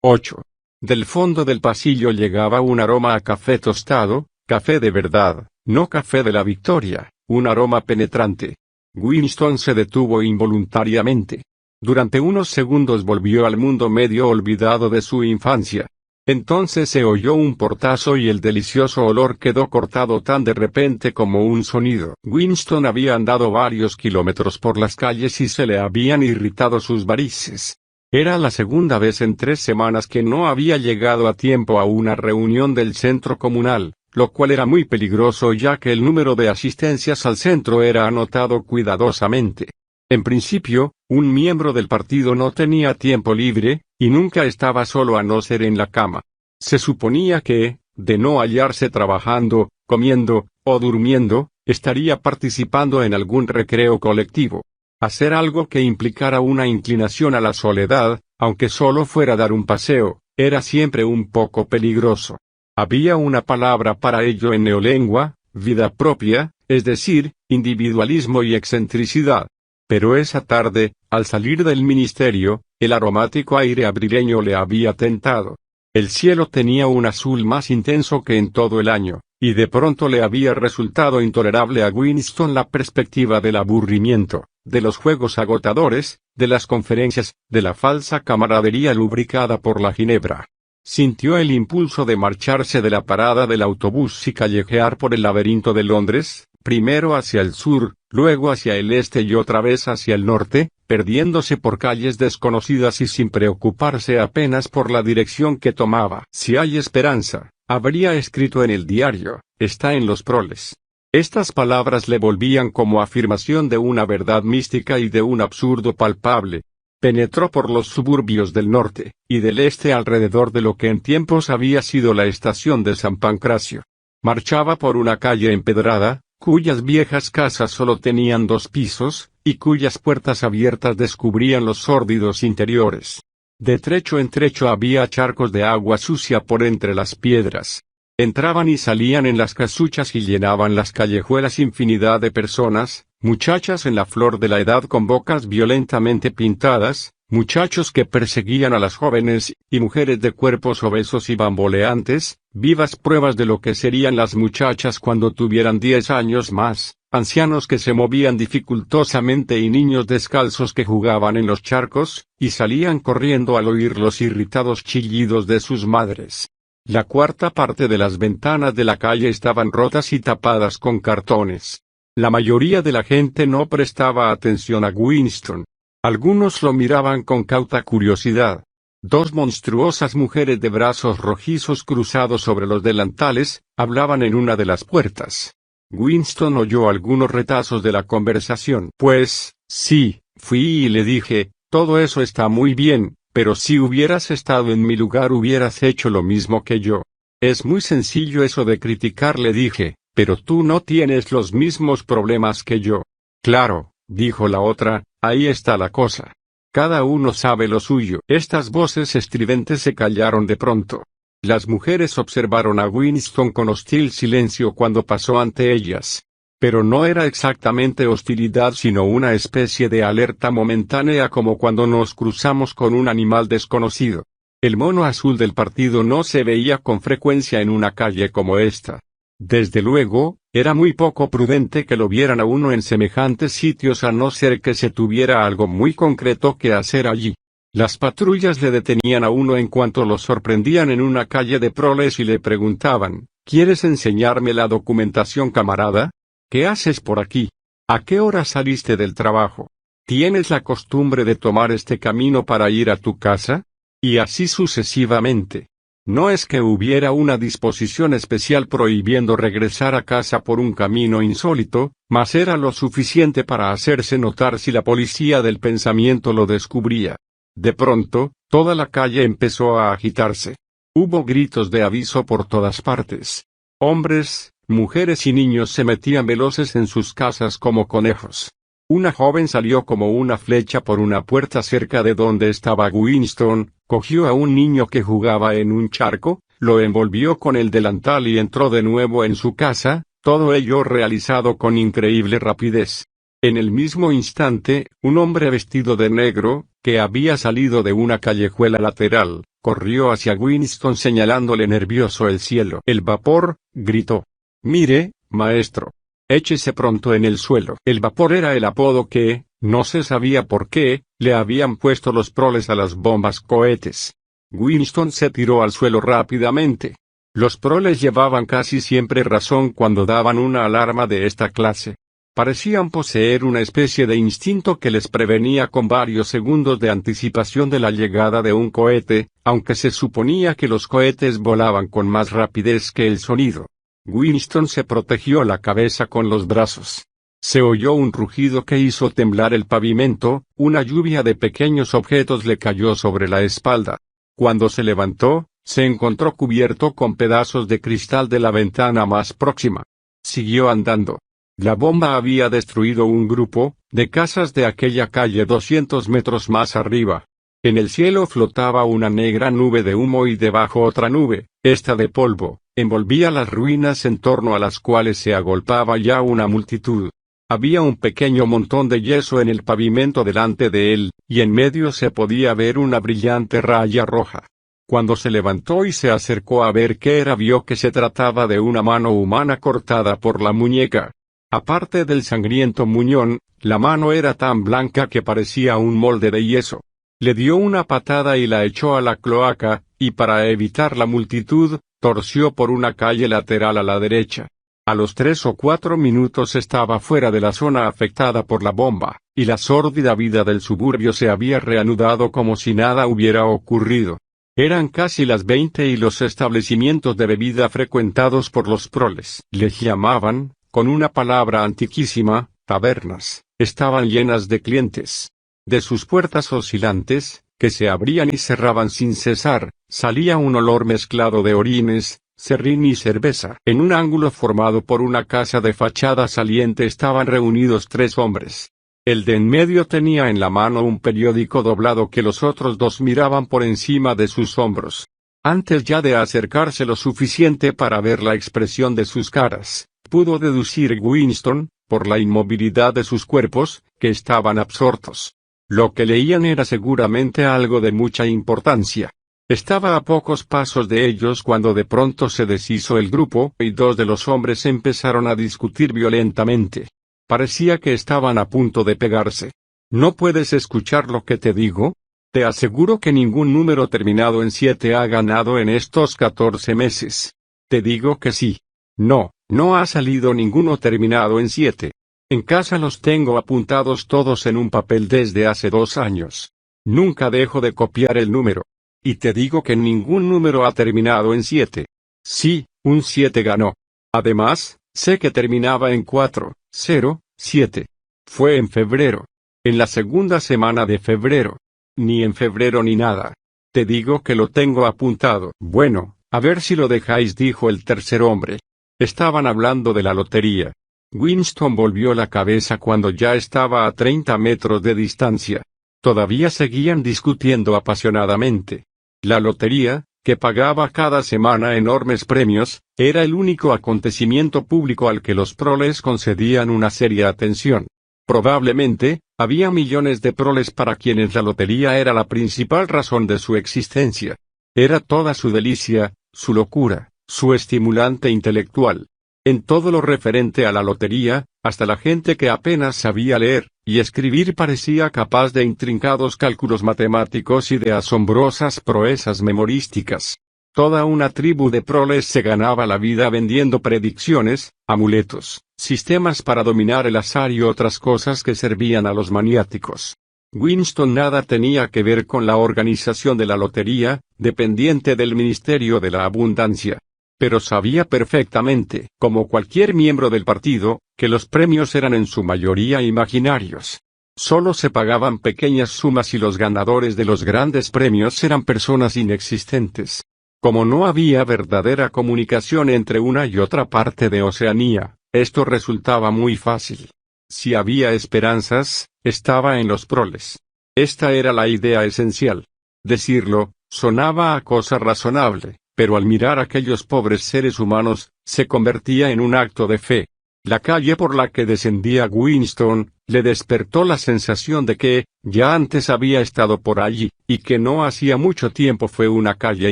8. Del fondo del pasillo llegaba un aroma a café tostado, café de verdad, no café de la Victoria, un aroma penetrante. Winston se detuvo involuntariamente. Durante unos segundos volvió al mundo medio olvidado de su infancia. Entonces se oyó un portazo y el delicioso olor quedó cortado tan de repente como un sonido. Winston había andado varios kilómetros por las calles y se le habían irritado sus varices. Era la segunda vez en 3 semanas que no había llegado a tiempo a una reunión del centro comunal, lo cual era muy peligroso ya que el número de asistencias al centro era anotado cuidadosamente. En principio, un miembro del partido no tenía tiempo libre, y nunca estaba solo a no ser en la cama. Se suponía que, de no hallarse trabajando, comiendo, o durmiendo, estaría participando en algún recreo colectivo. Hacer algo que implicara una inclinación a la soledad, aunque solo fuera dar un paseo, era siempre un poco peligroso. Había una palabra para ello en neolengua, vida propia, es decir, individualismo y excentricidad. Pero esa tarde, al salir del ministerio, el aromático aire abrileño le había tentado. El cielo tenía un azul más intenso que en todo el año, y de pronto le había resultado intolerable a Winston la perspectiva del aburrimiento, de los juegos agotadores, de las conferencias, de la falsa camaradería lubricada por la ginebra. Sintió el impulso de marcharse de la parada del autobús y callejear por el laberinto de Londres, primero hacia el sur, luego hacia el este y otra vez hacia el norte, perdiéndose por calles desconocidas y sin preocuparse apenas por la dirección que tomaba. Si hay esperanza, habría escrito en el diario, está en los proles. Estas palabras le volvían como afirmación de una verdad mística y de un absurdo palpable. Penetró por los suburbios del norte y del este alrededor de lo que en tiempos había sido la estación de San Pancracio. Marchaba por una calle empedrada, cuyas viejas casas solo tenían 2 pisos, y cuyas puertas abiertas descubrían los sórdidos interiores. De trecho en trecho había charcos de agua sucia por entre las piedras. Entraban y salían en las casuchas y llenaban las callejuelas infinidad de personas, muchachas en la flor de la edad con bocas violentamente pintadas, muchachos que perseguían a las jóvenes, y mujeres de cuerpos obesos y bamboleantes, vivas pruebas de lo que serían las muchachas cuando tuvieran 10 años más, ancianos que se movían dificultosamente y niños descalzos que jugaban en los charcos, y salían corriendo al oír los irritados chillidos de sus madres. La cuarta parte de las ventanas de la calle estaban rotas y tapadas con cartones. La mayoría de la gente no prestaba atención a Winston. Algunos lo miraban con cauta curiosidad. 2 monstruosas mujeres de brazos rojizos cruzados sobre los delantales, hablaban en una de las puertas. Winston oyó algunos retazos de la conversación. Pues, sí, fui y le dije, todo eso está muy bien, pero si hubieras estado en mi lugar hubieras hecho lo mismo que yo. Es muy sencillo eso de criticar, le dije, pero tú no tienes los mismos problemas que yo. Claro, dijo la otra, ahí está la cosa. Cada uno sabe lo suyo. Estas voces estridentes se callaron de pronto. Las mujeres observaron a Winston con hostil silencio cuando pasó ante ellas. Pero no era exactamente hostilidad sino una especie de alerta momentánea como cuando nos cruzamos con un animal desconocido. El mono azul del partido no se veía con frecuencia en una calle como esta. Desde luego, era muy poco prudente que lo vieran a uno en semejantes sitios a no ser que se tuviera algo muy concreto que hacer allí. Las patrullas le detenían a uno en cuanto lo sorprendían en una calle de proles y le preguntaban, ¿quieres enseñarme la documentación, camarada? ¿Qué haces por aquí? ¿A qué hora saliste del trabajo? ¿Tienes la costumbre de tomar este camino para ir a tu casa? Y así sucesivamente. No es que hubiera una disposición especial prohibiendo regresar a casa por un camino insólito, mas era lo suficiente para hacerse notar si la policía del pensamiento lo descubría. De pronto, toda la calle empezó a agitarse. Hubo gritos de aviso por todas partes. Hombres, mujeres y niños se metían veloces en sus casas como conejos. Una joven salió como una flecha por una puerta cerca de donde estaba Winston, cogió a un niño que jugaba en un charco, lo envolvió con el delantal y entró de nuevo en su casa, todo ello realizado con increíble rapidez. En el mismo instante, un hombre vestido de negro, que había salido de una callejuela lateral, corrió hacia Winston señalándole nervioso el cielo. «El vapor», gritó. «Mire, maestro. Échese pronto en el suelo». El vapor era el apodo que, no se sabía por qué, le habían puesto los proles a las bombas cohetes. Winston se tiró al suelo rápidamente. Los proles llevaban casi siempre razón cuando daban una alarma de esta clase. Parecían poseer una especie de instinto que les prevenía con varios segundos de anticipación de la llegada de un cohete, aunque se suponía que los cohetes volaban con más rapidez que el sonido. Winston se protegió la cabeza con los brazos. Se oyó un rugido que hizo temblar el pavimento, una lluvia de pequeños objetos le cayó sobre la espalda. Cuando se levantó, se encontró cubierto con pedazos de cristal de la ventana más próxima. Siguió andando. La bomba había destruido un grupo de casas de aquella calle 200 metros más arriba. En el cielo flotaba una negra nube de humo y debajo otra nube, esta de polvo, envolvía las ruinas en torno a las cuales se agolpaba ya una multitud. Había un pequeño montón de yeso en el pavimento delante de él, y en medio se podía ver una brillante raya roja. Cuando se levantó y se acercó a ver qué era, vio que se trataba de una mano humana cortada por la muñeca. Aparte del sangriento muñón, la mano era tan blanca que parecía un molde de yeso. Le dio una patada y la echó a la cloaca, y para evitar la multitud, torció por una calle lateral a la derecha. A los 3 o 4 minutos estaba fuera de la zona afectada por la bomba, y la sórdida vida del suburbio se había reanudado como si nada hubiera ocurrido. Eran casi las 20 y los establecimientos de bebida frecuentados por los proles, les llamaban, con una palabra antiquísima, tabernas, estaban llenas de clientes. De sus puertas oscilantes, que se abrían y cerraban sin cesar, salía un olor mezclado de orines, serrín y cerveza. En un ángulo formado por una casa de fachada saliente estaban reunidos 3 hombres. El de en medio tenía en la mano un periódico doblado que los otros 2 miraban por encima de sus hombros. Antes ya de acercarse lo suficiente para ver la expresión de sus caras, pudo deducir Winston, por la inmovilidad de sus cuerpos, que estaban absortos. Lo que leían era seguramente algo de mucha importancia. Estaba a pocos pasos de ellos cuando de pronto se deshizo el grupo, y 2 de los hombres empezaron a discutir violentamente. Parecía que estaban a punto de pegarse. ¿No puedes escuchar lo que te digo? Te aseguro que ningún número terminado en 7 ha ganado en estos 14 meses. Te digo que sí. No ha salido ninguno terminado en 7. En casa los tengo apuntados todos en un papel desde hace 2 años. Nunca dejo de copiar el número. Y te digo que ningún número ha terminado en 7. Sí, un 7 ganó. Además, sé que terminaba en 407. Fue en febrero. En la segunda semana de febrero. Ni en febrero ni nada. Te digo que lo tengo apuntado. Bueno, a ver si lo dejáis, dijo el tercer hombre. Estaban hablando de la lotería. Winston volvió la cabeza cuando ya estaba a 30 metros de distancia. Todavía seguían discutiendo apasionadamente. La lotería, que pagaba cada semana enormes premios, era el único acontecimiento público al que los proles concedían una seria atención. Probablemente, había millones de proles para quienes la lotería era la principal razón de su existencia. Era toda su delicia, su locura, su estimulante intelectual. En todo lo referente a la lotería, hasta la gente que apenas sabía leer y escribir parecía capaz de intrincados cálculos matemáticos y de asombrosas proezas memorísticas. Toda una tribu de proles se ganaba la vida vendiendo predicciones, amuletos, sistemas para dominar el azar y otras cosas que servían a los maniáticos. Winston nada tenía que ver con la organización de la lotería, dependiente del Ministerio de la Abundancia. Pero sabía perfectamente, como cualquier miembro del partido, que los premios eran en su mayoría imaginarios. Solo se pagaban pequeñas sumas y los ganadores de los grandes premios eran personas inexistentes. Como no había verdadera comunicación entre una y otra parte de Oceanía, esto resultaba muy fácil. Si había esperanzas, estaba en los proles. Esta era la idea esencial. Decirlo, sonaba a cosa razonable, pero al mirar a aquellos pobres seres humanos, se convertía en un acto de fe. La calle por la que descendía Winston, Le despertó la sensación de que, ya antes había estado por allí, y que no hacía mucho tiempo fue una calle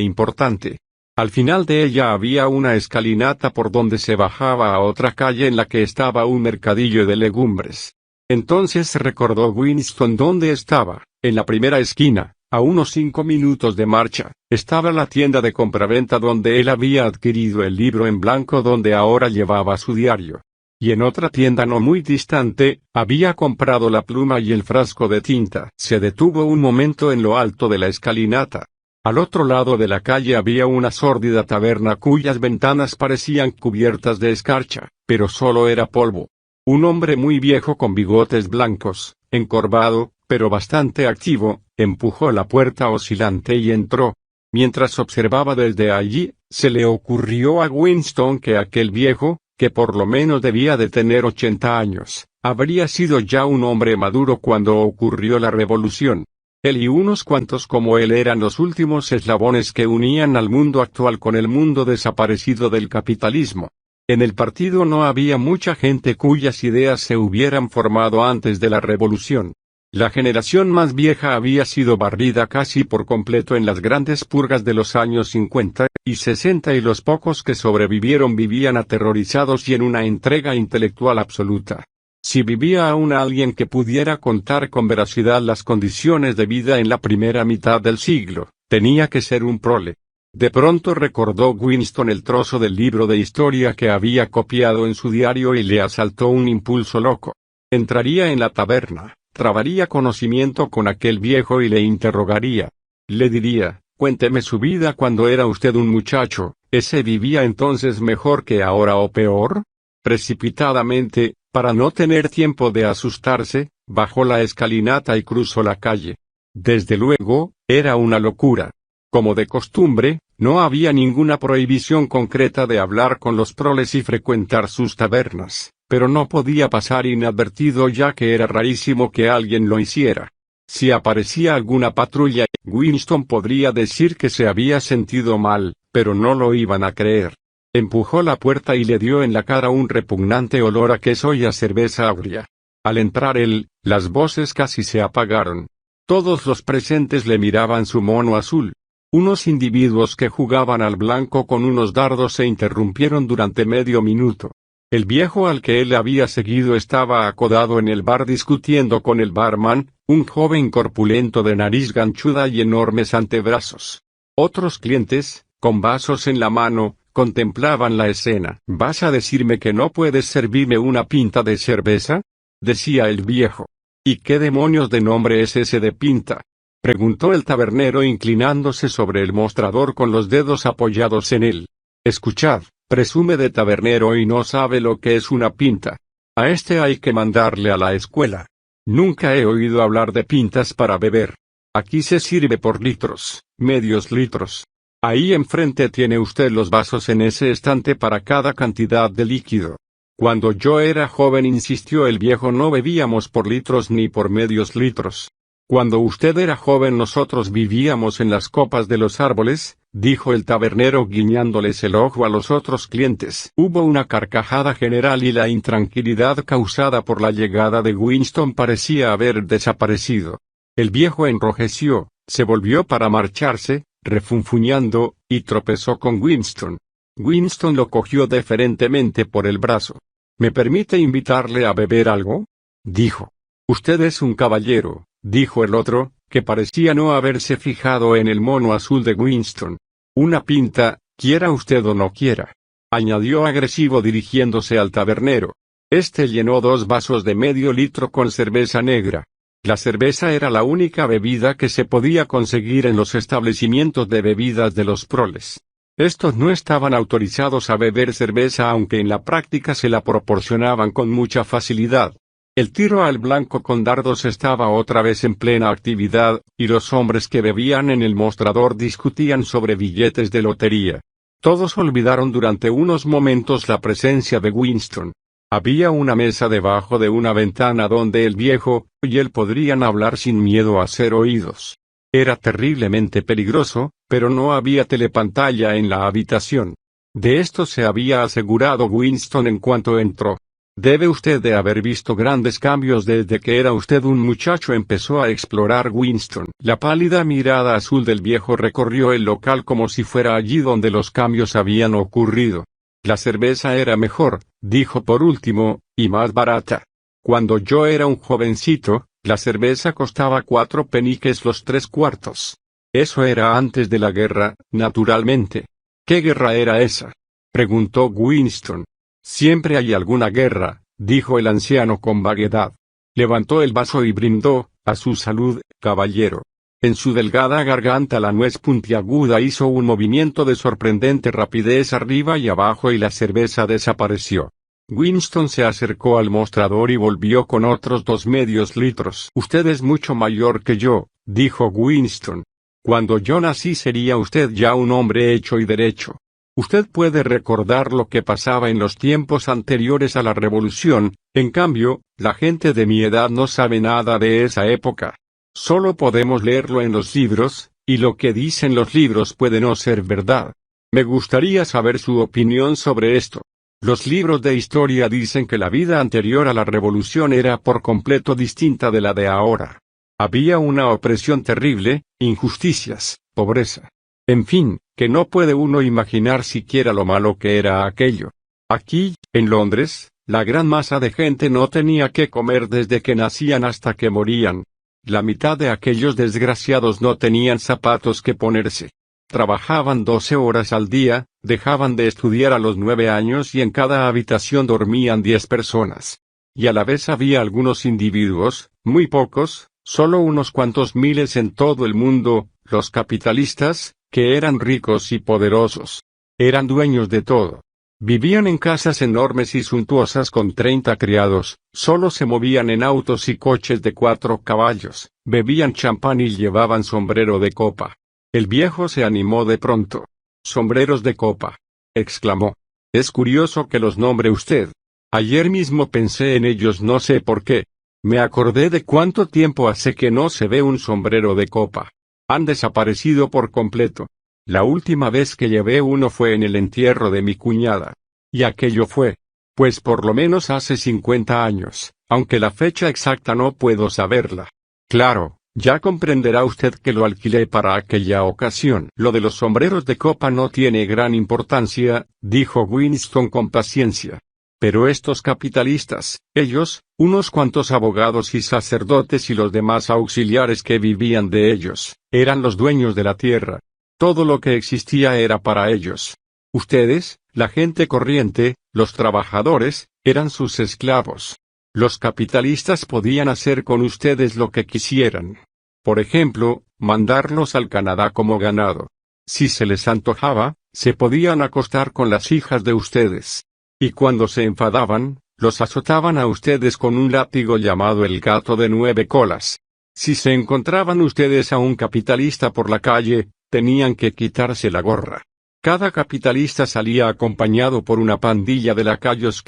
importante. Al final de ella había una escalinata por donde se bajaba a otra calle en la que estaba un mercadillo de legumbres. Entonces recordó Winston dónde estaba, en la primera esquina, a unos 5 minutos de marcha, estaba la tienda de compraventa donde él había adquirido el libro en blanco donde ahora llevaba su diario. Y en otra tienda no muy distante, había comprado la pluma y el frasco de tinta. Se detuvo un momento en lo alto de la escalinata. Al otro lado de la calle había una sórdida taberna cuyas ventanas parecían cubiertas de escarcha, pero solo era polvo. Un hombre muy viejo con bigotes blancos, encorvado, pero bastante activo, empujó la puerta oscilante y entró. Mientras observaba desde allí, se le ocurrió a Winston que aquel viejo, que por lo menos debía de tener 80 años, habría sido ya un hombre maduro cuando ocurrió la revolución. Él y unos cuantos como él eran los últimos eslabones que unían al mundo actual con el mundo desaparecido del capitalismo. En el partido no había mucha gente cuyas ideas se hubieran formado antes de la revolución. La generación más vieja había sido barrida casi por completo en las grandes purgas de los años 50 y 60 y los pocos que sobrevivieron vivían aterrorizados y en una entrega intelectual absoluta. Si vivía aún alguien que pudiera contar con veracidad las condiciones de vida en la primera mitad del siglo, tenía que ser un prole. De pronto recordó Winston el trozo del libro de historia que había copiado en su diario y le asaltó un impulso loco. Entraría en la taberna. Trabaría conocimiento con aquel viejo y le interrogaría. Le diría, cuénteme su vida cuando era usted un muchacho, ¿ese vivía entonces mejor que ahora o peor? Precipitadamente, para no tener tiempo de asustarse, bajó la escalinata y cruzó la calle. Desde luego, era una locura. Como de costumbre, no había ninguna prohibición concreta de hablar con los proles y frecuentar sus tabernas, pero no podía pasar inadvertido ya que era rarísimo que alguien lo hiciera. Si aparecía alguna patrulla, Winston podría decir que se había sentido mal, pero no lo iban a creer. Empujó la puerta y le dio en la cara un repugnante olor a queso y a cerveza agria. Al entrar él, las voces casi se apagaron. Todos los presentes le miraban su mono azul. Unos individuos que jugaban al blanco con unos dardos se interrumpieron durante medio minuto. El viejo al que él había seguido estaba acodado en el bar discutiendo con el barman, un joven corpulento de nariz ganchuda y enormes antebrazos. Otros clientes, con vasos en la mano, contemplaban la escena. ¿Vas a decirme que no puedes servirme una pinta de cerveza?, decía el viejo. ¿Y qué demonios de nombre es ese de pinta?, preguntó el tabernero inclinándose sobre el mostrador con los dedos apoyados en él. Escuchad, presume de tabernero y no sabe lo que es una pinta. A este hay que mandarle a la escuela. Nunca he oído hablar de pintas para beber. Aquí se sirve por litros, medios litros. Ahí enfrente tiene usted los vasos en ese estante para cada cantidad de líquido. Cuando yo era joven, insistió el viejo, no bebíamos por litros ni por medios litros. Cuando usted era joven nosotros vivíamos en las copas de los árboles, dijo el tabernero guiñándoles el ojo a los otros clientes. Hubo una carcajada general y la intranquilidad causada por la llegada de Winston parecía haber desaparecido. El viejo enrojeció, se volvió para marcharse, refunfuñando, y tropezó con Winston. Winston lo cogió deferentemente por el brazo. ¿Me permite invitarle a beber algo?, dijo. Usted es un caballero, dijo el otro, que parecía no haberse fijado en el mono azul de Winston. Una pinta, quiera usted o no quiera, añadió agresivo dirigiéndose al tabernero. Este llenó 2 vasos de medio litro con cerveza negra. La cerveza era la única bebida que se podía conseguir en los establecimientos de bebidas de los proles. Estos no estaban autorizados a beber cerveza aunque en la práctica se la proporcionaban con mucha facilidad. El tiro al blanco con dardos estaba otra vez en plena actividad, y los hombres que bebían en el mostrador discutían sobre billetes de lotería. Todos olvidaron durante unos momentos la presencia de Winston. Había una mesa debajo de una ventana donde el viejo y él podrían hablar sin miedo a ser oídos. Era terriblemente peligroso, pero no había telepantalla en la habitación. De esto se había asegurado Winston en cuanto entró. Debe usted de haber visto grandes cambios desde que era usted un muchacho, empezó a explorar Winston. La pálida mirada azul del viejo recorrió el local como si fuera allí donde los cambios habían ocurrido. La cerveza era mejor, dijo por último, y más barata. Cuando yo era un jovencito, la cerveza costaba 4 peniques los 3/4. Eso era antes de la guerra, naturalmente. ¿Qué guerra era esa?, preguntó Winston. Siempre hay alguna guerra, dijo el anciano con vaguedad. Levantó el vaso y brindó, a su salud, caballero. En su delgada garganta la nuez puntiaguda hizo un movimiento de sorprendente rapidez arriba y abajo y la cerveza desapareció. Winston se acercó al mostrador y volvió con otros 2 medios litros. Usted es mucho mayor que yo, dijo Winston. Cuando yo nací sería usted ya un hombre hecho y derecho. Usted puede recordar lo que pasaba en los tiempos anteriores a la revolución, en cambio, la gente de mi edad no sabe nada de esa época. Solo podemos leerlo en los libros, y lo que dicen los libros puede no ser verdad. Me gustaría saber su opinión sobre esto. Los libros de historia dicen que la vida anterior a la revolución era por completo distinta de la de ahora. Había una opresión terrible, injusticias, pobreza. En fin, que no puede uno imaginar siquiera lo malo que era aquello. Aquí, en Londres, la gran masa de gente no tenía que comer desde que nacían hasta que morían. La mitad de aquellos desgraciados no tenían zapatos que ponerse. Trabajaban 12 horas al día, dejaban de estudiar a los 9 años y en cada habitación dormían 10 personas. Y a la vez había algunos individuos, muy pocos, solo unos cuantos miles en todo el mundo, los capitalistas, que eran ricos y poderosos. Eran dueños de todo. Vivían en casas enormes y suntuosas con 30 criados, solo se movían en autos y coches de 4 caballos, bebían champán y llevaban sombrero de copa. El viejo se animó de pronto. «Sombreros de copa», exclamó. «Es curioso que los nombre usted. Ayer mismo pensé en ellos, no sé por qué. Me acordé de cuánto tiempo hace que no se ve un sombrero de copa. Han desaparecido por completo. La última vez que llevé uno fue en el entierro de mi cuñada. Y aquello fue, pues por lo menos hace 50 años, aunque la fecha exacta no puedo saberla. Claro, ya comprenderá usted que lo alquilé para aquella ocasión. Lo de los sombreros de copa no tiene gran importancia, dijo Winston con paciencia. Pero estos capitalistas, ellos, unos cuantos abogados y sacerdotes y los demás auxiliares que vivían de ellos, eran los dueños de la tierra. Todo lo que existía era para ellos. Ustedes, la gente corriente, los trabajadores, eran sus esclavos. Los capitalistas podían hacer con ustedes lo que quisieran. Por ejemplo, mandarlos al Canadá como ganado. Si se les antojaba, se podían acostar con las hijas de ustedes. Y cuando se enfadaban, los azotaban a ustedes con un látigo llamado el gato de 9 colas. Si se encontraban ustedes a un capitalista por la calle, tenían que quitarse la gorra. Cada capitalista salía acompañado por una pandilla de lacayos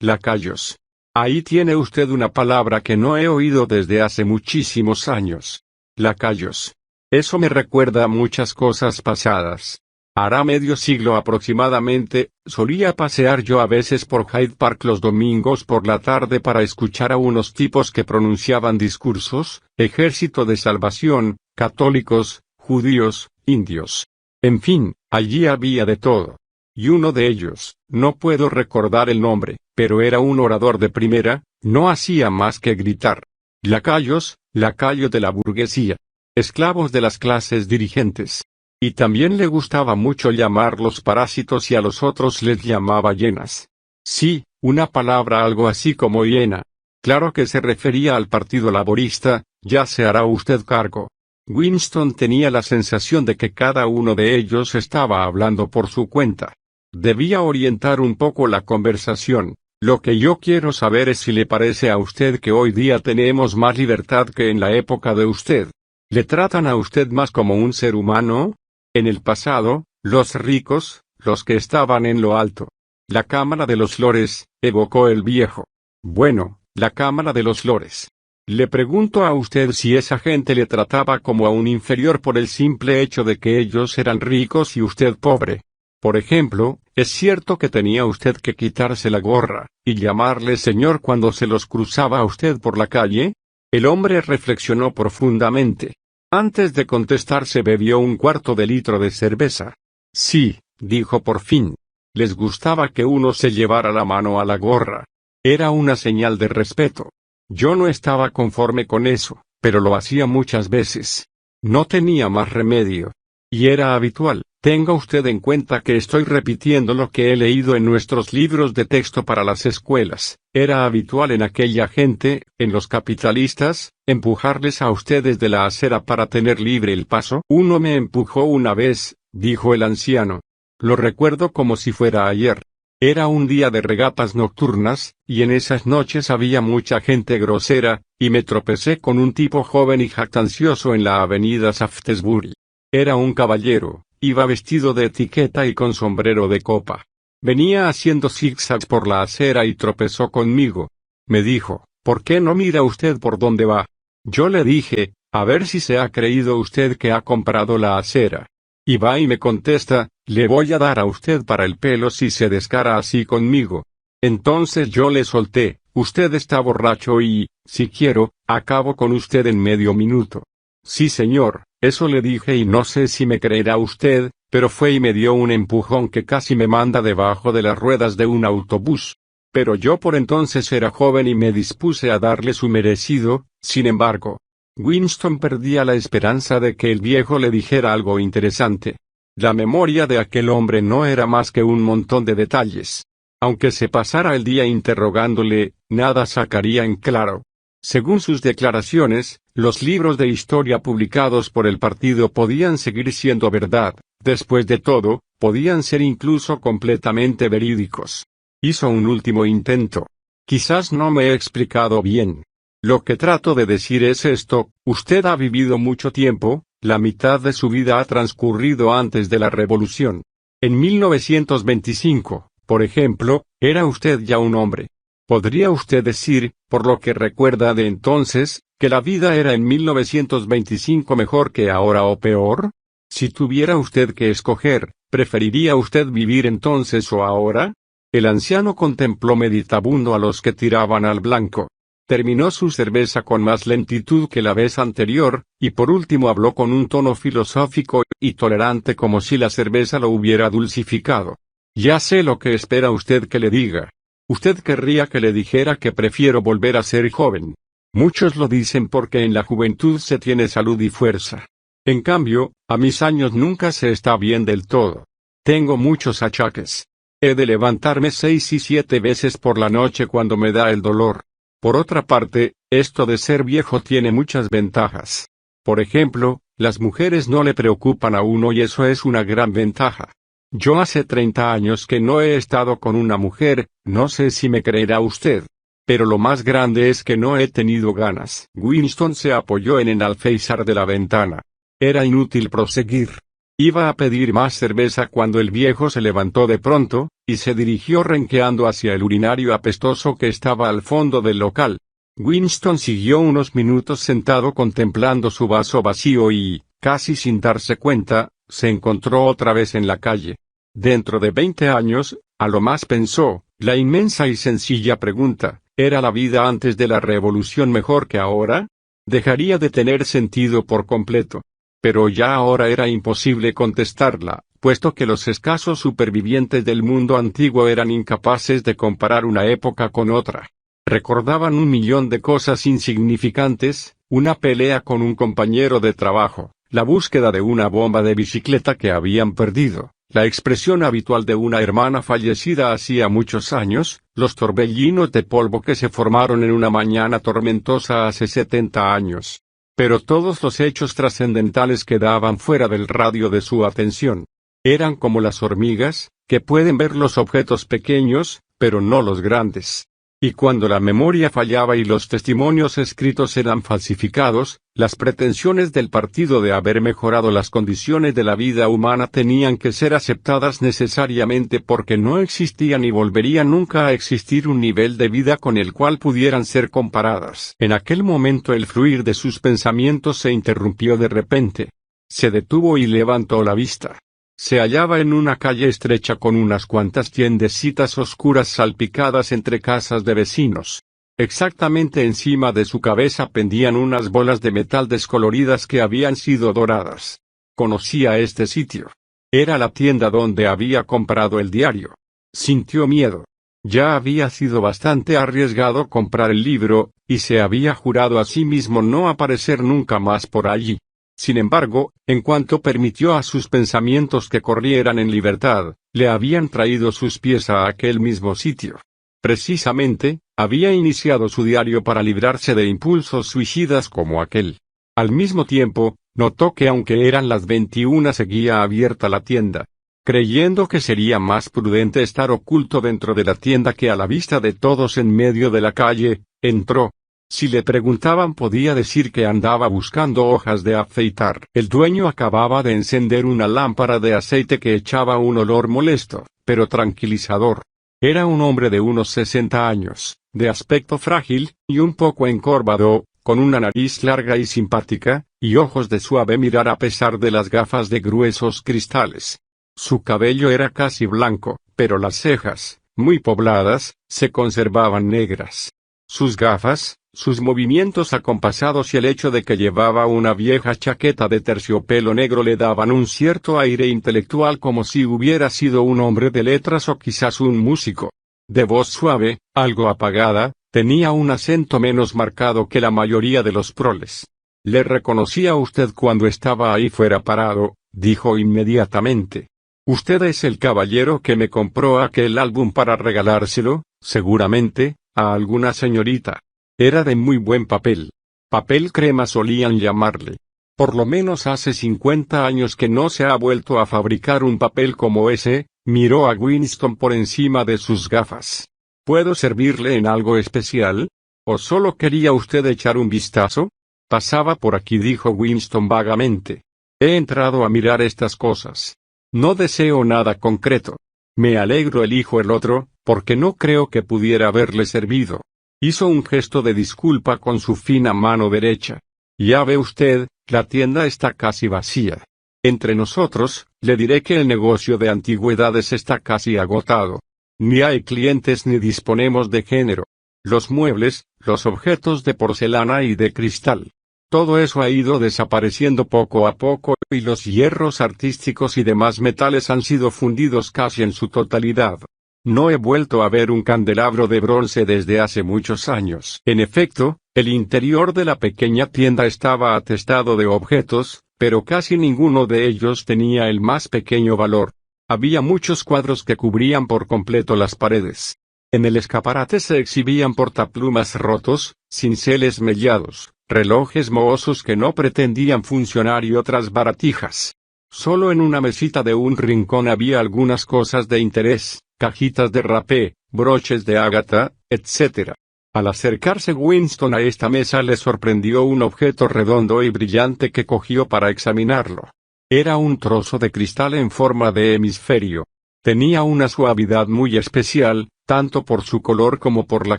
lacayos. Ahí tiene usted una palabra que no he oído desde hace muchísimos años. Lacayos. Eso me recuerda a muchas cosas pasadas. Hará medio siglo aproximadamente, solía pasear yo a veces por Hyde Park los domingos por la tarde para escuchar a unos tipos que pronunciaban discursos, Ejército de Salvación, católicos, judíos, indios. En fin, allí había de todo. Y uno de ellos, no puedo recordar el nombre, pero era un orador de primera, no hacía más que gritar. Lacayos, lacayos de la burguesía. Esclavos de las clases dirigentes. Y también le gustaba mucho llamarlos parásitos y a los otros les llamaba hienas. Sí, una palabra algo así como hiena. Claro que se refería al Partido Laborista, ya se hará usted cargo. Winston tenía la sensación de que cada uno de ellos estaba hablando por su cuenta. Debía orientar un poco la conversación. Lo que yo quiero saber es si le parece a usted que hoy día tenemos más libertad que en la época de usted. ¿Le tratan a usted más como un ser humano? En el pasado, los ricos, los que estaban en lo alto. La Cámara de los Lores, evocó el viejo. Bueno, la Cámara de los Lores. Le pregunto a usted si esa gente le trataba como a un inferior por el simple hecho de que ellos eran ricos y usted pobre. Por ejemplo, ¿es cierto que tenía usted que quitarse la gorra, y llamarle señor cuando se los cruzaba a usted por la calle? El hombre reflexionó profundamente. Antes de contestar se bebió 1/4 de litro de cerveza. Sí, dijo por fin. Les gustaba que uno se llevara la mano a la gorra. Era una señal de respeto. Yo no estaba conforme con eso, pero lo hacía muchas veces. No tenía más remedio. Y era habitual. Tenga usted en cuenta que estoy repitiendo lo que he leído en nuestros libros de texto para las escuelas. Era habitual en aquella gente, en los capitalistas, empujarles a ustedes de la acera para tener libre el paso. Uno me empujó una vez, dijo el anciano. Lo recuerdo como si fuera ayer. Era un día de regatas nocturnas, y en esas noches había mucha gente grosera, y me tropecé con un tipo joven y jactancioso en la avenida Shaftesbury. Era un caballero, iba vestido de etiqueta y con sombrero de copa. Venía haciendo zigzags por la acera y tropezó conmigo. Me dijo, ¿por qué no mira usted por dónde va? Yo le dije, a ver si se ha creído usted que ha comprado la acera. Y va y me contesta, le voy a dar a usted para el pelo si se descara así conmigo. Entonces yo le solté, usted está borracho y, si quiero, acabo con usted en medio minuto. Sí señor, eso le dije y no sé si me creerá usted, pero fue y me dio un empujón que casi me manda debajo de las ruedas de un autobús. Pero yo por entonces era joven y me dispuse a darle su merecido. Sin embargo, Winston perdía la esperanza de que el viejo le dijera algo interesante. La memoria de aquel hombre no era más que un montón de detalles. Aunque se pasara el día interrogándole, nada sacaría en claro. Según sus declaraciones, los libros de historia publicados por el partido podían seguir siendo verdad. Después de todo, podían ser incluso completamente verídicos. Hizo un último intento. Quizás no me he explicado bien. Lo que trato de decir es esto: usted ha vivido mucho tiempo, la mitad de su vida ha transcurrido antes de la revolución. En 1925, por ejemplo, era usted ya un hombre. ¿Podría usted decir, por lo que recuerda de entonces, que la vida era en 1925 mejor que ahora o peor? Si tuviera usted que escoger, ¿preferiría usted vivir entonces o ahora? El anciano contempló meditabundo a los que tiraban al blanco. Terminó su cerveza con más lentitud que la vez anterior, y por último habló con un tono filosófico y tolerante como si la cerveza lo hubiera dulcificado. Ya sé lo que espera usted que le diga. Usted querría que le dijera que prefiero volver a ser joven. Muchos lo dicen porque en la juventud se tiene salud y fuerza. En cambio, a mis años nunca se está bien del todo. Tengo muchos achaques. He de levantarme 6 y 7 veces por la noche cuando me da el dolor. Por otra parte, esto de ser viejo tiene muchas ventajas. Por ejemplo, las mujeres no le preocupan a uno y eso es una gran ventaja. Yo hace 30 años que no he estado con una mujer, no sé si me creerá usted. Pero lo más grande es que no he tenido ganas. Winston se apoyó en el alféizar de la ventana. Era inútil proseguir. Iba a pedir más cerveza cuando el viejo se levantó de pronto, y se dirigió renqueando hacia el urinario apestoso que estaba al fondo del local. Winston siguió unos minutos sentado contemplando su vaso vacío y, casi sin darse cuenta, se encontró otra vez en la calle. Dentro de 20 años, a lo más pensó, la inmensa y sencilla pregunta, ¿era la vida antes de la revolución mejor que ahora? Dejaría de tener sentido por completo. Pero ya ahora era imposible contestarla, puesto que los escasos supervivientes del mundo antiguo eran incapaces de comparar una época con otra. Recordaban 1.000.000 de cosas insignificantes, una pelea con un compañero de trabajo, la búsqueda de una bomba de bicicleta que habían perdido, la expresión habitual de una hermana fallecida hacía muchos años, los torbellinos de polvo que se formaron en una mañana tormentosa hace 70 años. Pero todos los hechos trascendentales quedaban fuera del radio de su atención. Eran como las hormigas, que pueden ver los objetos pequeños, pero no los grandes. Y cuando la memoria fallaba y los testimonios escritos eran falsificados, las pretensiones del partido de haber mejorado las condiciones de la vida humana tenían que ser aceptadas necesariamente porque no existía ni volvería nunca a existir un nivel de vida con el cual pudieran ser comparadas. En aquel momento el fluir de sus pensamientos se interrumpió de repente. Se detuvo y levantó la vista. Se hallaba en una calle estrecha con unas cuantas tiendecitas oscuras salpicadas entre casas de vecinos. Exactamente encima de su cabeza pendían unas bolas de metal descoloridas que habían sido doradas. Conocía este sitio. Era la tienda donde había comprado el diario. Sintió miedo. Ya había sido bastante arriesgado comprar el libro, y se había jurado a sí mismo no aparecer nunca más por allí. Sin embargo, en cuanto permitió a sus pensamientos que corrieran en libertad, le habían traído sus pies a aquel mismo sitio. Precisamente, había iniciado su diario para librarse de impulsos suicidas como aquel. Al mismo tiempo, notó que aunque eran las 21 seguía abierta la tienda. Creyendo que sería más prudente estar oculto dentro de la tienda que a la vista de todos en medio de la calle, entró. Si le preguntaban podía decir que andaba buscando hojas de afeitar. El dueño acababa de encender una lámpara de aceite que echaba un olor molesto, pero tranquilizador. Era un hombre de unos 60 años, de aspecto frágil, y un poco encorvado, con una nariz larga y simpática, y ojos de suave mirar a pesar de las gafas de gruesos cristales. Su cabello era casi blanco, pero las cejas, muy pobladas, se conservaban negras. Sus gafas, sus movimientos acompasados y el hecho de que llevaba una vieja chaqueta de terciopelo negro le daban un cierto aire intelectual como si hubiera sido un hombre de letras o quizás un músico. De voz suave, algo apagada, tenía un acento menos marcado que la mayoría de los proles. «Le reconocí a usted cuando estaba ahí fuera parado», dijo inmediatamente. «Usted es el caballero que me compró aquel álbum para regalárselo, seguramente, a alguna señorita. Era de muy buen papel. Papel crema solían llamarle. Por lo menos hace 50 años que no se ha vuelto a fabricar un papel como ese», miró a Winston por encima de sus gafas. «¿Puedo servirle en algo especial? ¿O solo quería usted echar un vistazo?» «Pasaba por aquí», dijo Winston vagamente. «He entrado a mirar estas cosas. No deseo nada concreto. Me alegro», elijo el otro, «porque no creo que pudiera haberle servido». Hizo un gesto de disculpa con su fina mano derecha. «Ya ve usted, la tienda está casi vacía. Entre nosotros, le diré que el negocio de antigüedades está casi agotado. Ni hay clientes ni disponemos de género. Los muebles, los objetos de porcelana y de cristal. Todo eso ha ido desapareciendo poco a poco, y los hierros artísticos y demás metales han sido fundidos casi en su totalidad. No he vuelto a ver un candelabro de bronce desde hace muchos años». En efecto, el interior de la pequeña tienda estaba atestado de objetos, pero casi ninguno de ellos tenía el más pequeño valor. Había muchos cuadros que cubrían por completo las paredes. En el escaparate se exhibían portaplumas rotos, cinceles mellados, relojes mohosos que no pretendían funcionar y otras baratijas. Solo en una mesita de un rincón había algunas cosas de interés, cajitas de rapé, broches de ágata, etc. Al acercarse Winston a esta mesa le sorprendió un objeto redondo y brillante que cogió para examinarlo. Era un trozo de cristal en forma de hemisferio. Tenía una suavidad muy especial, tanto por su color como por la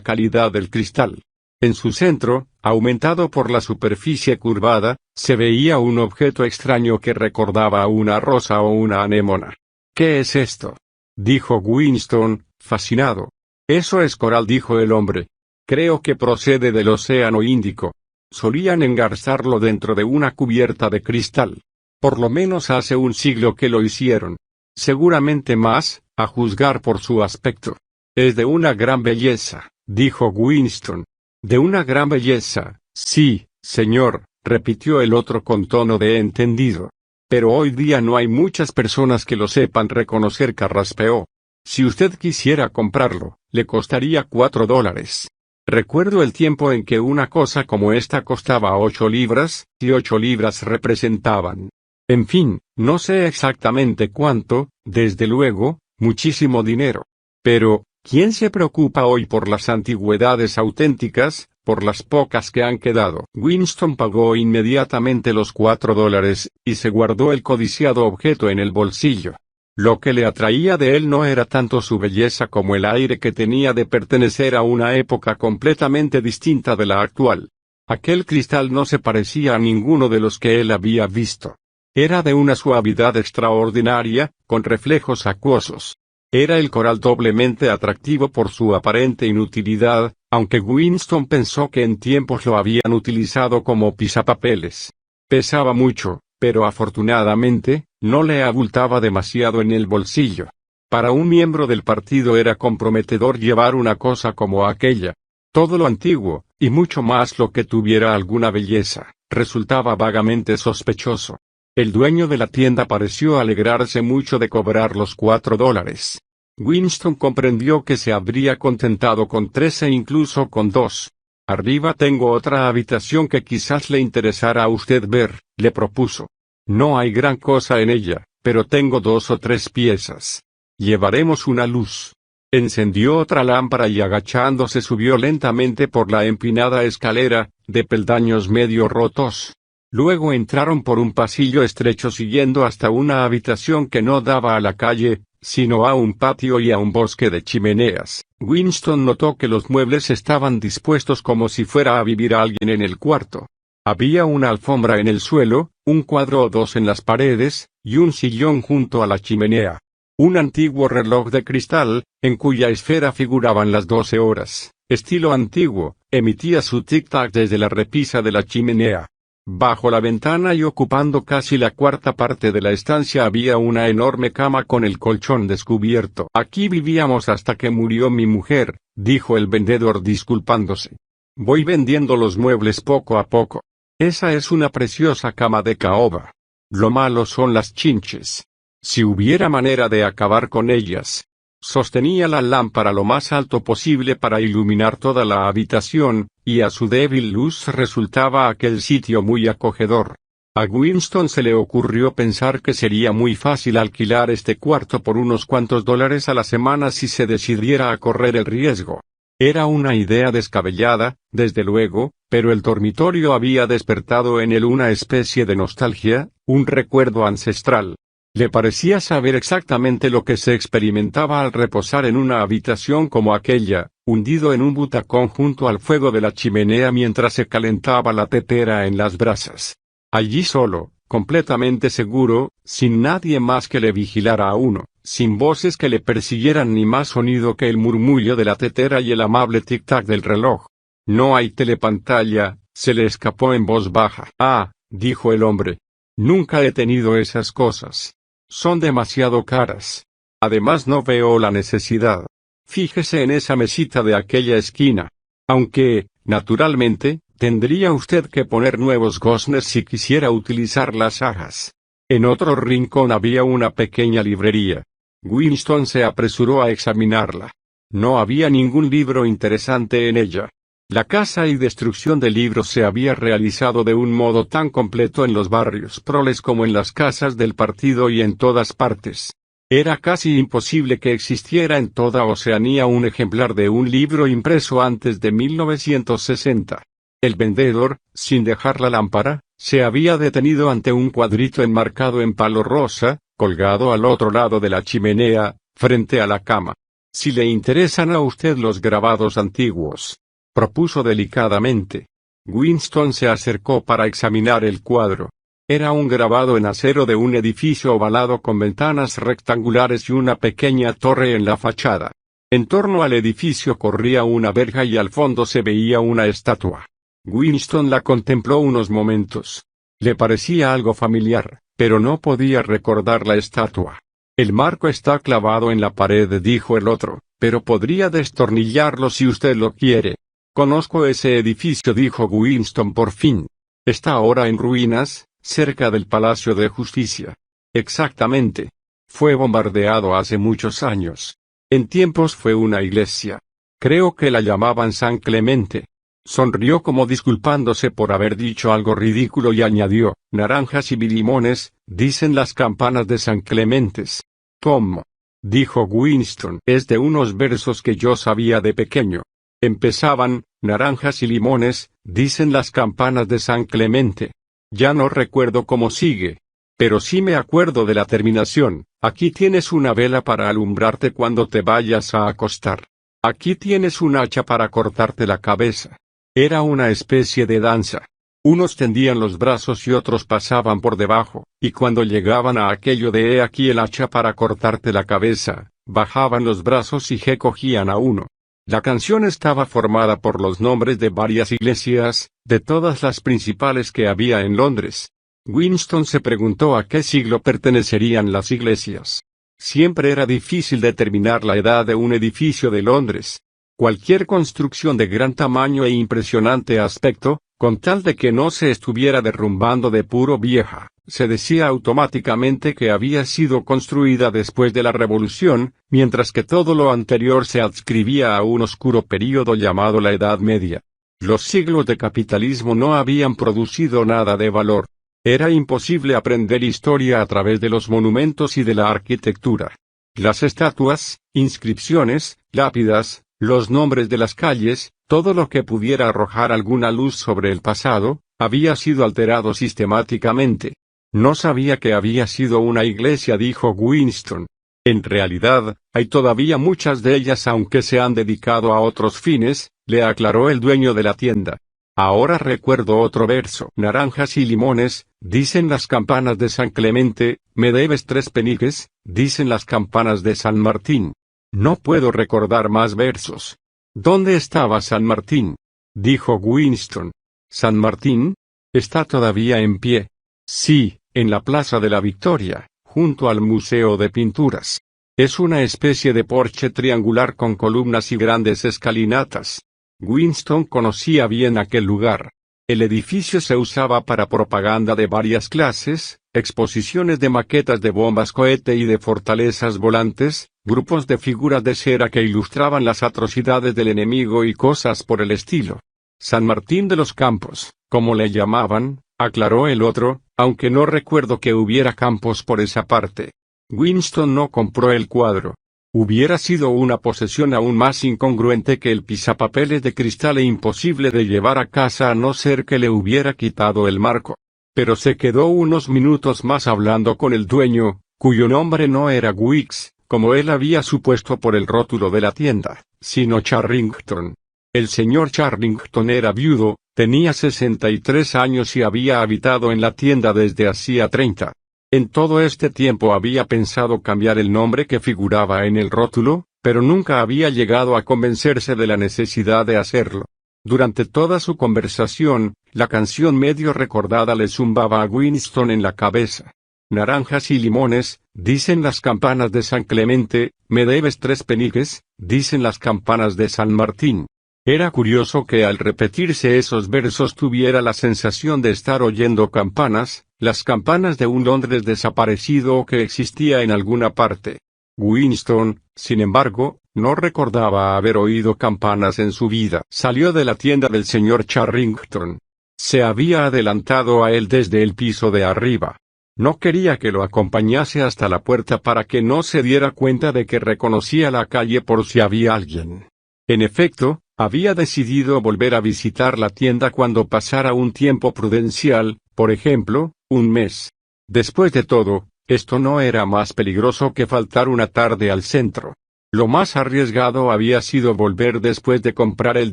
calidad del cristal. En su centro, aumentado por la superficie curvada, se veía un objeto extraño que recordaba a una rosa o una anémona. «¿Qué es esto?», dijo Winston, fascinado. «Eso es coral», dijo el hombre. «Creo que procede del Océano Índico. Solían engarzarlo dentro de una cubierta de cristal. Por lo menos hace un siglo que lo hicieron. Seguramente más, a juzgar por su aspecto. Es de una gran belleza», dijo Winston. «De una gran belleza, sí, señor», repitió el otro con tono de entendido. «Pero hoy día no hay muchas personas que lo sepan reconocer», carraspeó. «Si usted quisiera comprarlo, le costaría $4. Recuerdo el tiempo en que una cosa como esta costaba 8 libras, y 8 libras representaban. En fin, no sé exactamente cuánto, desde luego, muchísimo dinero. Pero, ¿quién se preocupa hoy por las antigüedades auténticas, por las pocas que han quedado?» Winston pagó inmediatamente los $4, y se guardó el codiciado objeto en el bolsillo. Lo que le atraía de él no era tanto su belleza como el aire que tenía de pertenecer a una época completamente distinta de la actual. Aquel cristal no se parecía a ninguno de los que él había visto. Era de una suavidad extraordinaria, con reflejos acuosos. Era el coral doblemente atractivo por su aparente inutilidad, aunque Winston pensó que en tiempos lo habían utilizado como pisapapeles. Pesaba mucho, pero afortunadamente, no le abultaba demasiado en el bolsillo. Para un miembro del partido era comprometedor llevar una cosa como aquella. Todo lo antiguo, y mucho más lo que tuviera alguna belleza, resultaba vagamente sospechoso. El dueño de la tienda pareció alegrarse mucho de cobrar los $4. Winston comprendió que se habría contentado con 3 e incluso con 2. Arriba tengo otra habitación que quizás le interesará a usted ver, le propuso. No hay gran cosa en ella, pero tengo 2 o 3 piezas. Llevaremos una luz. Encendió otra lámpara y agachándose subió lentamente por la empinada escalera, de peldaños medio rotos. Luego entraron por un pasillo estrecho siguiendo hasta una habitación que no daba a la calle, sino a un patio y a un bosque de chimeneas. Winston notó que los muebles estaban dispuestos como si fuera a vivir alguien en el cuarto. Había una alfombra en el suelo, un cuadro o 2 en las paredes, y un sillón junto a la chimenea. Un antiguo reloj de cristal, en cuya esfera figuraban las 12 horas, estilo antiguo, emitía su tic-tac desde la repisa de la chimenea. Bajo la ventana y ocupando casi la cuarta parte de la estancia había una enorme cama con el colchón descubierto. Aquí vivíamos hasta que murió mi mujer, dijo el vendedor disculpándose. Voy vendiendo los muebles poco a poco. Esa es una preciosa cama de caoba. Lo malo son las chinches. Si hubiera manera de acabar con ellas. Sostenía la lámpara lo más alto posible para iluminar toda la habitación, y a su débil luz resultaba aquel sitio muy acogedor. A Winston se le ocurrió pensar que sería muy fácil alquilar este cuarto por unos cuantos $, a la semana si se decidiera a correr el riesgo. Era una idea descabellada, desde luego, pero el dormitorio había despertado en él una especie de nostalgia, un recuerdo ancestral. Le parecía saber exactamente lo que se experimentaba al reposar en una habitación como aquella, hundido en un butacón junto al fuego de la chimenea mientras se calentaba la tetera en las brasas. Allí solo, completamente seguro, sin nadie más que le vigilara a uno, sin voces que le persiguieran ni más sonido que el murmullo de la tetera y el amable tic-tac del reloj. No hay telepantalla, se le escapó en voz baja. Ah, dijo el hombre. Nunca he tenido esas cosas. Son demasiado caras. Además no veo la necesidad. Fíjese en esa mesita de aquella esquina. Aunque, naturalmente, tendría usted que poner nuevos goznes si quisiera utilizar las ajas. En otro rincón había una pequeña librería. Winston se apresuró a examinarla. No había ningún libro interesante en ella. La caza y destrucción de libros se había realizado de un modo tan completo en los barrios proles como en las casas del partido y en todas partes. Era casi imposible que existiera en toda Oceanía un ejemplar de un libro impreso antes de 1960. El vendedor, sin dejar la lámpara, se había detenido ante un cuadrito enmarcado en palo rosa, colgado al otro lado de la chimenea, frente a la cama. Si le interesan a usted los grabados antiguos, propuso delicadamente. Winston se acercó para examinar el cuadro. Era un grabado en acero de un edificio ovalado con ventanas rectangulares y una pequeña torre en la fachada. En torno al edificio corría una verja y al fondo se veía una estatua. Winston la contempló unos momentos. Le parecía algo familiar, pero no podía recordar la estatua. El marco está clavado en la pared, dijo el otro, pero podría destornillarlo si usted lo quiere. Conozco ese edificio, dijo Winston por fin. Está ahora en ruinas, cerca del Palacio de Justicia. Exactamente. Fue bombardeado hace muchos años. En tiempos fue una iglesia. Creo que la llamaban San Clemente. Sonrió como disculpándose por haber dicho algo ridículo y añadió, naranjas y limones, dicen las campanas de San Clementes. ¿Cómo? Dijo Winston. Es de unos versos que yo sabía de pequeño. Empezaban, naranjas y limones, dicen las campanas de San Clemente. Ya no recuerdo cómo sigue. Pero sí me acuerdo de la terminación. Aquí tienes una vela para alumbrarte cuando te vayas a acostar. Aquí tienes un hacha para cortarte la cabeza. Era una especie de danza. Unos tendían los brazos y otros pasaban por debajo, y cuando llegaban a aquello de «he aquí el hacha para cortarte la cabeza», bajaban los brazos y cogían a uno. La canción estaba formada por los nombres de varias iglesias, de todas las principales que había en Londres. Winston se preguntó a qué siglo pertenecerían las iglesias. Siempre era difícil determinar la edad de un edificio de Londres. Cualquier construcción de gran tamaño e impresionante aspecto, con tal de que no se estuviera derrumbando de puro vieja, se decía automáticamente que había sido construida después de la Revolución, mientras que todo lo anterior se adscribía a un oscuro período llamado la Edad Media. Los siglos de capitalismo no habían producido nada de valor. Era imposible aprender historia a través de los monumentos y de la arquitectura. Las estatuas, inscripciones, lápidas, los nombres de las calles, todo lo que pudiera arrojar alguna luz sobre el pasado, había sido alterado sistemáticamente. No sabía que había sido una iglesia, dijo Winston. En realidad, hay todavía muchas de ellas aunque se han dedicado a otros fines, le aclaró el dueño de la tienda. Ahora recuerdo otro verso. Naranjas y limones, dicen las campanas de San Clemente, me debes 3 peniques, dicen las campanas de San Martín. No puedo recordar más versos. ¿Dónde estaba San Martín?, dijo Winston. ¿San Martín? ¿Está todavía en pie? Sí, en la Plaza de la Victoria, junto al Museo de Pinturas. Es una especie de porche triangular con columnas y grandes escalinatas. Winston conocía bien aquel lugar. El edificio se usaba para propaganda de varias clases, exposiciones de maquetas de bombas cohete y de fortalezas volantes, grupos de figuras de cera que ilustraban las atrocidades del enemigo y cosas por el estilo. San Martín de los Campos, como le llamaban, aclaró el otro, aunque no recuerdo que hubiera campos por esa parte. Winston no compró el cuadro. Hubiera sido una posesión aún más incongruente que el pisapapeles de cristal e imposible de llevar a casa a no ser que le hubiera quitado el marco. Pero se quedó unos minutos más hablando con el dueño, cuyo nombre no era Weeks, como él había supuesto por el rótulo de la tienda, sino Charrington. El señor Charrington era viudo, tenía 63 años y había habitado en la tienda desde hacía 30. En todo este tiempo había pensado cambiar el nombre que figuraba en el rótulo, pero nunca había llegado a convencerse de la necesidad de hacerlo. Durante toda su conversación, la canción medio recordada le zumbaba a Winston en la cabeza. Naranjas y limones, dicen las campanas de San Clemente, me debes 3 peniques, dicen las campanas de San Martín. Era curioso que al repetirse esos versos tuviera la sensación de estar oyendo campanas, las campanas de un Londres desaparecido o que existía en alguna parte. Winston, sin embargo, no recordaba haber oído campanas en su vida. Salió de la tienda del señor Charrington. Se había adelantado a él desde el piso de arriba. No quería que lo acompañase hasta la puerta para que no se diera cuenta de que reconocía la calle por si había alguien. En efecto, había decidido volver a visitar la tienda cuando pasara un tiempo prudencial, por ejemplo, un mes. Después de todo, esto no era más peligroso que faltar una tarde al centro. Lo más arriesgado había sido volver después de comprar el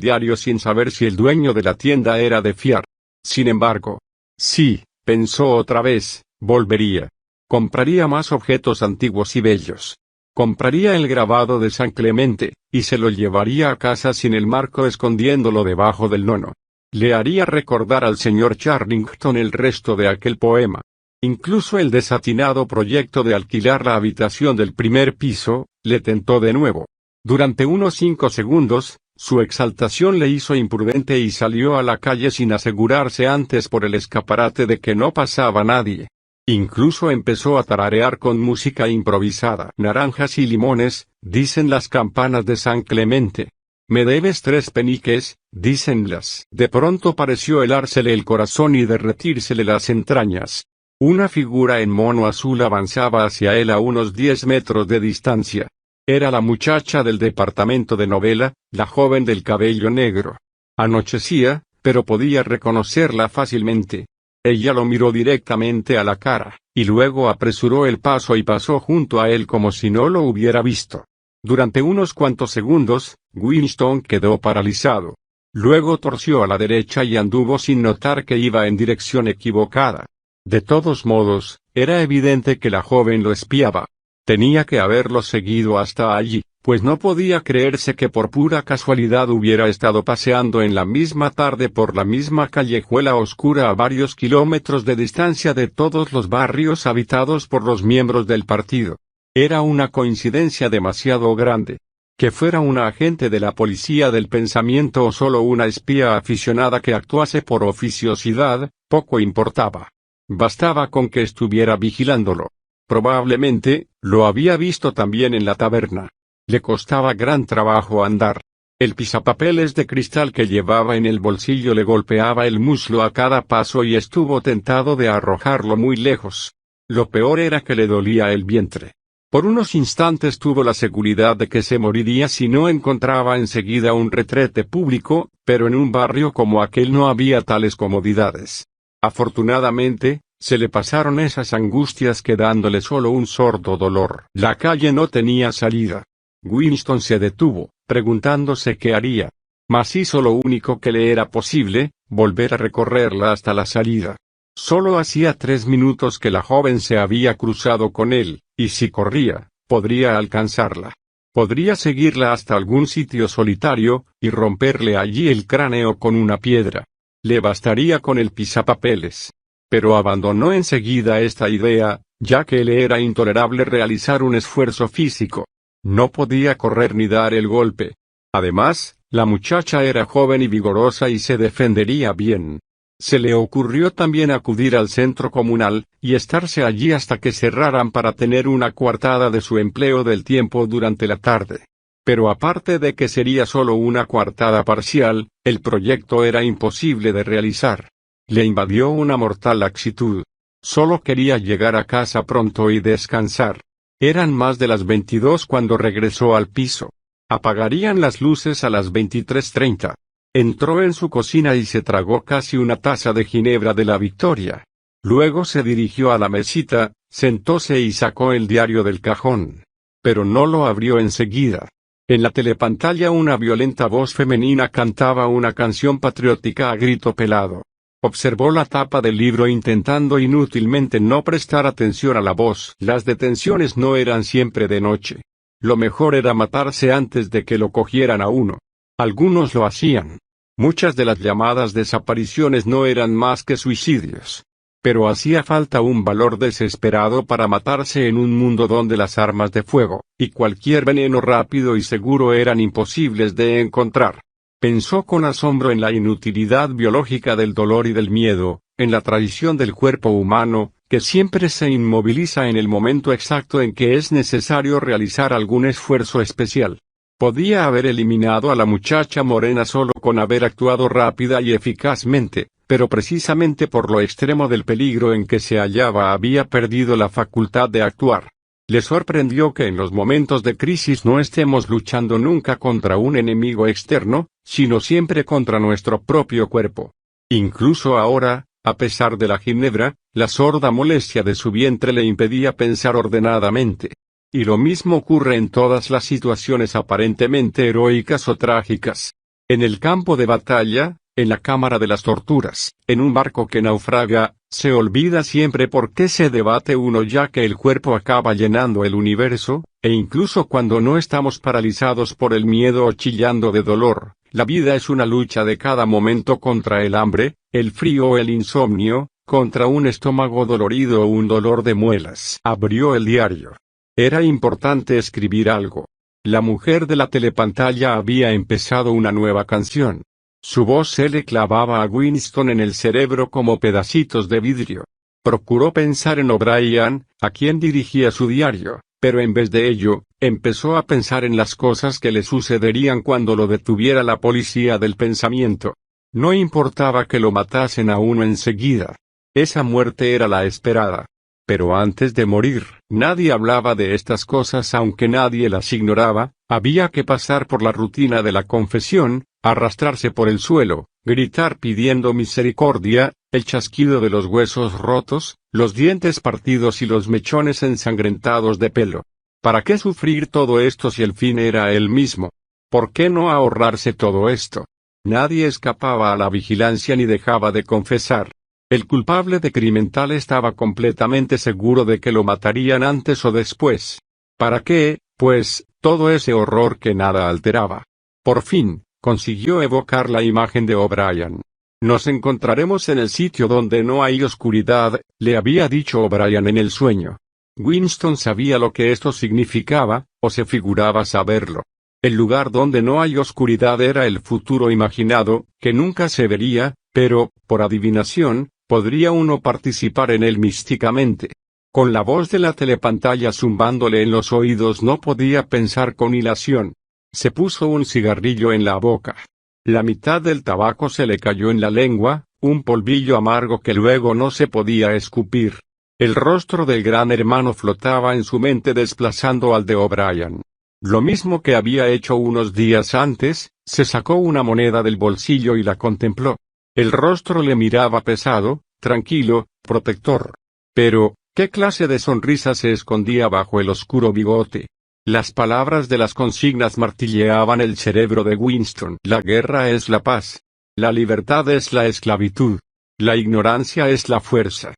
diario sin saber si el dueño de la tienda era de fiar. Sin embargo, sí, pensó otra vez, volvería. Compraría más objetos antiguos y bellos. Compraría el grabado de San Clemente, y se lo llevaría a casa sin el marco escondiéndolo debajo del nono. Le haría recordar al señor Charrington el resto de aquel poema. Incluso el desatinado proyecto de alquilar la habitación del primer piso, le tentó de nuevo. Durante unos 5 segundos, su exaltación le hizo imprudente y salió a la calle sin asegurarse antes por el escaparate de que no pasaba nadie. Incluso empezó a tararear con música improvisada. Naranjas y limones, dicen las campanas de San Clemente. Me debes 3 peniques, dícenlas. De pronto pareció helársele el corazón y derretírsele las entrañas. Una figura en mono azul avanzaba hacia él a unos 10 metros de distancia. Era la muchacha del departamento de novela, la joven del cabello negro. Anochecía, pero podía reconocerla fácilmente. Ella lo miró directamente a la cara, y luego apresuró el paso y pasó junto a él como si no lo hubiera visto. Durante unos cuantos segundos, Winston quedó paralizado. Luego torció a la derecha y anduvo sin notar que iba en dirección equivocada. De todos modos, era evidente que la joven lo espiaba. Tenía que haberlo seguido hasta allí, pues no podía creerse que por pura casualidad hubiera estado paseando en la misma tarde por la misma callejuela oscura a varios kilómetros de distancia de todos los barrios habitados por los miembros del partido. Era una coincidencia demasiado grande. Que fuera una agente de la policía del pensamiento o solo una espía aficionada que actuase por oficiosidad, poco importaba. Bastaba con que estuviera vigilándolo. Probablemente, lo había visto también en la taberna. Le costaba gran trabajo andar. El pisapapeles de cristal que llevaba en el bolsillo le golpeaba el muslo a cada paso y estuvo tentado de arrojarlo muy lejos. Lo peor era que le dolía el vientre. Por unos instantes tuvo la seguridad de que se moriría si no encontraba enseguida un retrete público, pero en un barrio como aquel no había tales comodidades. Afortunadamente, se le pasaron esas angustias quedándole solo un sordo dolor. La calle no tenía salida. Winston se detuvo, preguntándose qué haría. Mas hizo lo único que le era posible, volver a recorrerla hasta la salida. Solo hacía 3 minutos que la joven se había cruzado con él, y si corría, podría alcanzarla. Podría seguirla hasta algún sitio solitario, y romperle allí el cráneo con una piedra. Le bastaría con el pisapapeles. Pero abandonó enseguida esta idea, ya que le era intolerable realizar un esfuerzo físico. No podía correr ni dar el golpe. Además, la muchacha era joven y vigorosa y se defendería bien. Se le ocurrió también acudir al centro comunal, y estarse allí hasta que cerraran para tener una coartada de su empleo del tiempo durante la tarde. Pero aparte de que sería solo una coartada parcial, el proyecto era imposible de realizar. Le invadió una mortal laxitud. Solo quería llegar a casa pronto y descansar. Eran más de las 22 cuando regresó al piso. Apagarían las luces a las 23:30. Entró en su cocina y se tragó casi una taza de ginebra de la Victoria. Luego se dirigió a la mesita, sentóse y sacó el diario del cajón. Pero no lo abrió enseguida. En la telepantalla una violenta voz femenina cantaba una canción patriótica a grito pelado. Observó la tapa del libro intentando inútilmente no prestar atención a la voz. Las detenciones no eran siempre de noche. Lo mejor era matarse antes de que lo cogieran a uno. Algunos lo hacían. Muchas de las llamadas desapariciones no eran más que suicidios. Pero hacía falta un valor desesperado para matarse en un mundo donde las armas de fuego, y cualquier veneno rápido y seguro eran imposibles de encontrar. Pensó con asombro en la inutilidad biológica del dolor y del miedo, en la traición del cuerpo humano, que siempre se inmoviliza en el momento exacto en que es necesario realizar algún esfuerzo especial. Podía haber eliminado a la muchacha morena solo con haber actuado rápida y eficazmente, pero precisamente por lo extremo del peligro en que se hallaba había perdido la facultad de actuar. Le sorprendió que en los momentos de crisis no estemos luchando nunca contra un enemigo externo, sino siempre contra nuestro propio cuerpo. Incluso ahora, a pesar de la ginebra, la sorda molestia de su vientre le impedía pensar ordenadamente. Y lo mismo ocurre en todas las situaciones aparentemente heroicas o trágicas. En el campo de batalla, en la cámara de las torturas, en un barco que naufraga, se olvida siempre por qué se debate uno ya que el cuerpo acaba llenando el universo, e incluso cuando no estamos paralizados por el miedo o chillando de dolor, la vida es una lucha de cada momento contra el hambre, el frío o el insomnio, contra un estómago dolorido o un dolor de muelas. Abrió el diario. Era importante escribir algo. La mujer de la telepantalla había empezado una nueva canción. Su voz se le clavaba a Winston en el cerebro como pedacitos de vidrio. Procuró pensar en O'Brien, a quien dirigía su diario, pero en vez de ello, empezó a pensar en las cosas que le sucederían cuando lo detuviera la policía del pensamiento. No importaba que lo matasen a uno enseguida. Esa muerte era la esperada. Pero antes de morir, nadie hablaba de estas cosas aunque nadie las ignoraba, había que pasar por la rutina de la confesión, arrastrarse por el suelo, gritar pidiendo misericordia, el chasquido de los huesos rotos, los dientes partidos y los mechones ensangrentados de pelo. ¿Para qué sufrir todo esto si el fin era el mismo? ¿Por qué no ahorrarse todo esto? Nadie escapaba a la vigilancia ni dejaba de confesar. El culpable de crimen tal estaba completamente seguro de que lo matarían antes o después. ¿Para qué? Pues, todo ese horror que nada alteraba. Por fin, consiguió evocar la imagen de O'Brien. Nos encontraremos en el sitio donde no hay oscuridad, le había dicho O'Brien en el sueño. Winston sabía lo que esto significaba, o se figuraba saberlo. El lugar donde no hay oscuridad era el futuro imaginado, que nunca se vería, pero, por adivinación, podría uno participar en él místicamente. Con la voz de la telepantalla zumbándole en los oídos no podía pensar con hilación. Se puso un cigarrillo en la boca. La mitad del tabaco se le cayó en la lengua, un polvillo amargo que luego no se podía escupir. El rostro del gran hermano flotaba en su mente desplazando al de O'Brien. Lo mismo que había hecho unos días antes, se sacó una moneda del bolsillo y la contempló. El rostro le miraba pesado, tranquilo, protector. Pero, ¿qué clase de sonrisa se escondía bajo el oscuro bigote? Las palabras de las consignas martilleaban el cerebro de Winston. La guerra es la paz. La libertad es la esclavitud. La ignorancia es la fuerza.